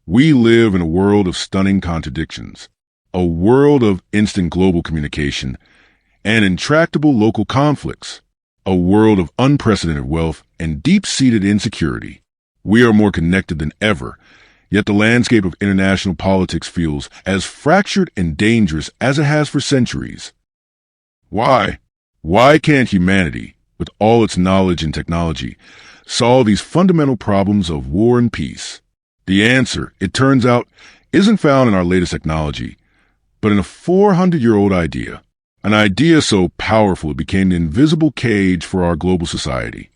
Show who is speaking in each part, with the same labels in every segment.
Speaker 1: We live in a world of stunning contradictions, a world of instant global communication and intractable local conflicts, a world of unprecedented wealth and deep-seated insecurity. We are more connected than ever, yet the landscape of international politics feels as fractured and dangerous as it has for centuries. Why? Why can't humanity, with all its knowledge and technology, solve these fundamental problems of war and peace? The answer, it turns out, isn't found in our latest technology, but in a 400-year-old idea. An idea so powerful it became the invisible cage for our global society.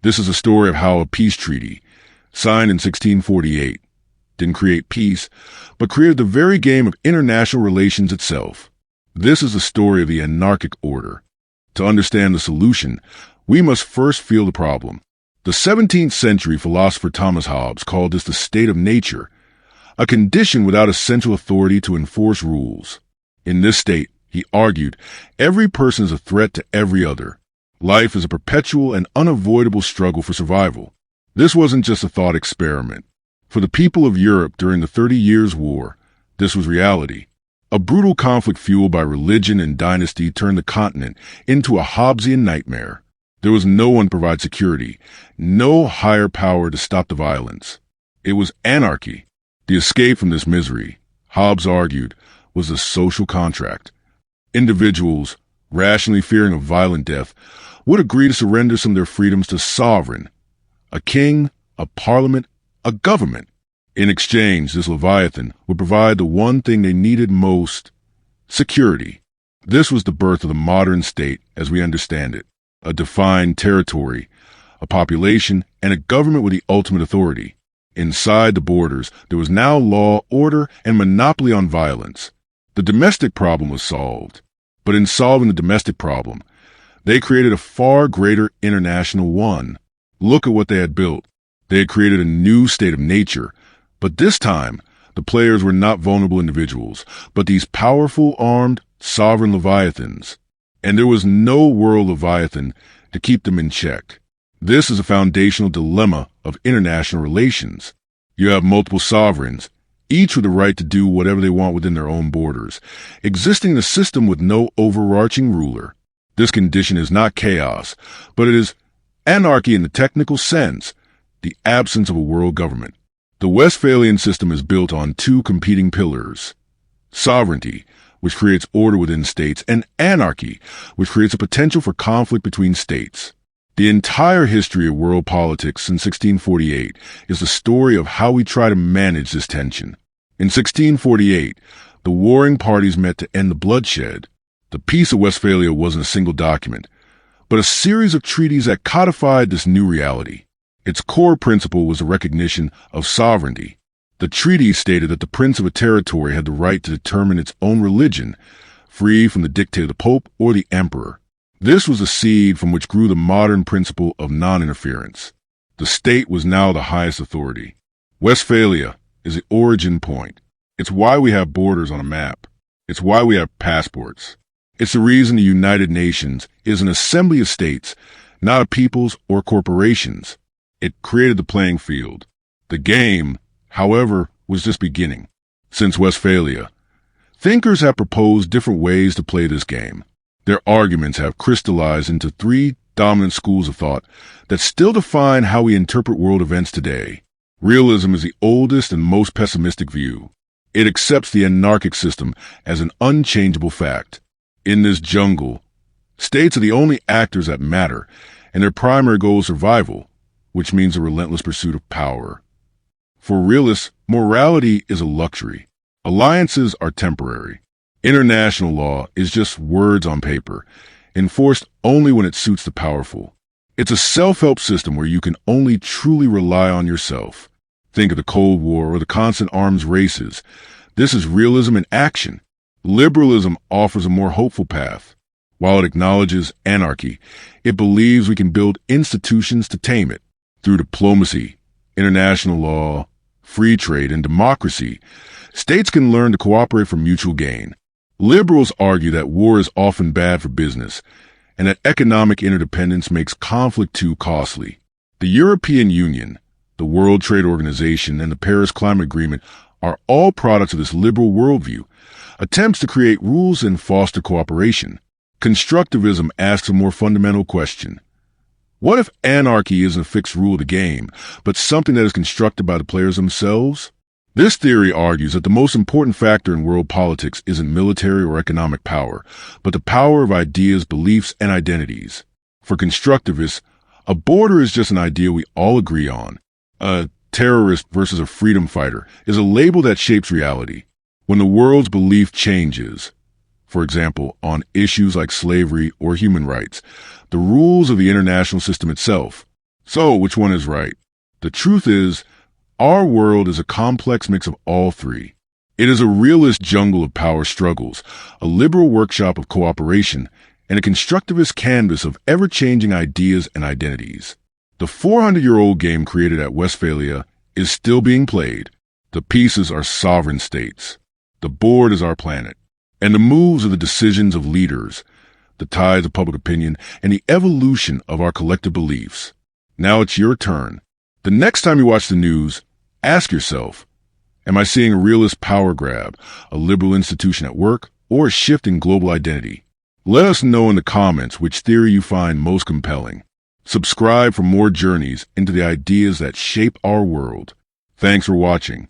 Speaker 1: This is a story of how a peace treaty, signed in 1648, didn't create peace, but created the very game of international relations itself. This is the story of the anarchic order. To understand the solution, we must first feel the problem. The 17th century philosopher Thomas Hobbes called this the state of nature, a condition without a central authority to enforce rules. In this state, he argued, every person is a threat to every other. Life is a perpetual and unavoidable struggle for survival. This wasn't just a thought experiment. For the people of Europe during the 30 Years' War, this was reality. A brutal conflict fueled by religion and dynasty turned the continent into a Hobbesian nightmare. There was no one to provide security, no higher power to stop the violence. It was anarchy. The escape from this misery, Hobbes argued, was a social contract. Individuals, rationally fearing a violent death, would agree to surrender some of their freedoms to sovereign, a king, a parliament, a government. In exchange, this Leviathan would provide the one thing they needed most: security. This was the birth of the modern state as we understand it, a defined territory, a population, and a government with the ultimate authority. Inside the borders, there was now law, order, and monopoly on violence. The domestic problem was solved. But in solving the domestic problem, they created a far greater international one. Look at what they had built. They had created a new state of nature. But this time, the players were not vulnerable individuals, but these powerful, armed, sovereign Leviathans. And there was no world Leviathan to keep them in check. This is a foundational dilemma of international relations. You have multiple sovereigns, each with the right to do whatever they want within their own borders, existing in a system with no overarching ruler. This condition is not chaos, but it is anarchy in the technical sense, the absence of a world government. The Westphalian system is built on two competing pillars: sovereignty, which creates order within states, and anarchy, which creates a potential for conflict between states. The entire history of world politics since 1648 is the story of how we try to manage this tension. In 1648, the warring parties met to end the bloodshed. The Peace of Westphalia wasn't a single document, but a series of treaties that codified this new reality. Its core principle was the recognition of sovereignty. The treaty stated that the prince of a territory had the right to determine its own religion, free from the dictate of the Pope or the Emperor. This was a seed from which grew the modern principle of non-interference. The state was now the highest authority. Westphalia is the origin point. It's why we have borders on a map. It's why we have passports. It's the reason the United Nations is an assembly of states, not of peoples or corporations. It created the playing field. The game, however, was just beginning. Since Westphalia, thinkers have proposed different ways to play this game. Their arguments have crystallized into three dominant schools of thought that still define how we interpret world events today. Realism is the oldest and most pessimistic view. It accepts the anarchic system as an unchangeable fact. In this jungle, states are the only actors that matter, and their primary goal is survival, which means a relentless pursuit of power. For realists, morality is a luxury. Alliances are temporary. International law is just words on paper, enforced only when it suits the powerful. It's a self-help system where you can only truly rely on yourself. Think of the Cold War or the constant arms races. This is realism in action. Liberalism offers a more hopeful path. While it acknowledges anarchy, it believes we can build institutions to tame it. Through diplomacy, international law, free trade, and democracy, states can learn to cooperate for mutual gain. Liberals argue that war is often bad for business, and that economic interdependence makes conflict too costly. The European Union, the World Trade Organization, and the Paris Climate Agreement are all products of this liberal worldview, attempts to create rules and foster cooperation. Constructivism asks a more fundamental question. What if anarchy isn't a fixed rule of the game, but something that is constructed by the players themselves? This theory argues that the most important factor in world politics isn't military or economic power, but the power of ideas, beliefs, and identities. For constructivists, a border is just an idea we all agree on. A terrorist versus a freedom fighter is a label that shapes reality. When the world's belief changes, for example, on issues like slavery or human rights, the rules of the international system itself. So, which one is right? The truth is, our world is a complex mix of all three. It is a realist jungle of power struggles, a liberal workshop of cooperation, and a constructivist canvas of ever-changing ideas and identities. The 400-year-old game created at Westphalia is still being played. The pieces are sovereign states. The board is our planet. And the moves are the decisions of leaders, the tides of public opinion, and the evolution of our collective beliefs. Now it's your turn. The next time you watch the news, ask yourself, am I seeing a realist power grab, a liberal institution at work, or a shift in global identity? Let us know in the comments which theory you find most compelling. Subscribe for more journeys into the ideas that shape our world. Thanks for watching.